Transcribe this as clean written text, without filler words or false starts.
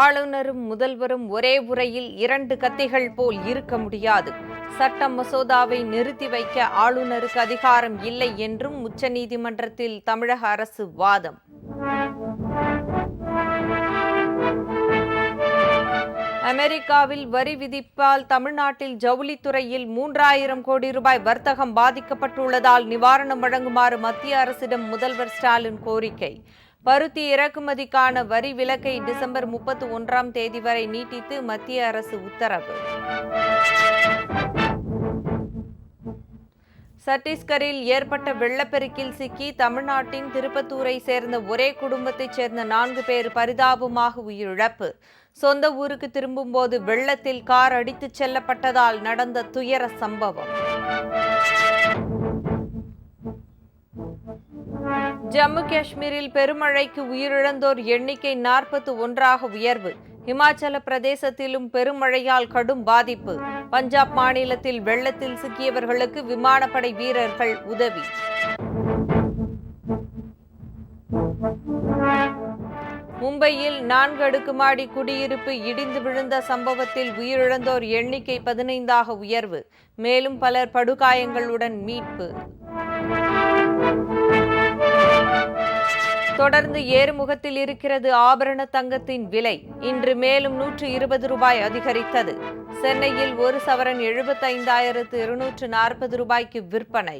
ஆளுநரும் முதல்வரும் ஒரே உரையில் இரண்டு கத்திகள் போல் இருக்க முடியாது. சட்ட மசோதாவை நிறுத்தி வைக்க ஆளுநருக்கு அதிகாரம் இல்லை என்றும் உச்சநீதிமன்றத்தில் தமிழக அரசு வாதம். அமெரிக்காவில் வரி விதிப்பால் தமிழ்நாட்டில் ஜவுளித்துறையில் 3000 கோடி ரூபாய் வர்த்தகம் பாதிக்கப்பட்டுள்ளதால் நிவாரணம் வழங்குமாறு மத்திய அரசிடம் முதல்வர் ஸ்டாலின் கோரிக்கை. பருத்தி இறக்குமதிக்கான வரி விலக்கை டிசம்பர் 31ஆம் தேதி வரை நீட்டித்து மத்திய அரசு உத்தரவு. சத்தீஸ்கரில் ஏற்பட்ட வெள்ளப்பெருக்கில் சிக்கி தமிழ்நாட்டின் திருப்பத்தூரை சேர்ந்த ஒரே குடும்பத்தைச் சேர்ந்த 4 பேர் பரிதாபமாக உயிரிழப்பு. சொந்த ஊருக்கு திரும்பும்போது வெள்ளத்தில் கார் அடித்துச் செல்லப்பட்டதால் நடந்த துயர சம்பவம். ஜம்மு காஷ்மீரில் பெருமழைக்கு உயிரிழந்தோர் எண்ணிக்கை 41ஆக உயர்வு. இமாச்சல பிரதேசத்திலும் பெருமழையால் கடும் பாதிப்பு. பஞ்சாப் மாநிலத்தில் வெள்ளத்தில் சிக்கியவர்களுக்கு விமானப்படை வீரர்கள் உதவி. மும்பையில் 4 அடுக்குமாடி குடியிருப்பு இடிந்து விழுந்த சம்பவத்தில் உயிரிழந்தோர் எண்ணிக்கை 15ஆக உயர்வு. மேலும் பலர் படுகாயங்களுடன் மீட்பு. தொடர்ந்து ஏறுமுகத்தில் இருக்கிறது ஆபரண தங்கத்தின் விலை. இன்று மேலும் 120 ரூபாய் அதிகரித்தது. சென்னையில் ஒரு சவரன் 75,240 ரூபாய்க்கு விற்பனை.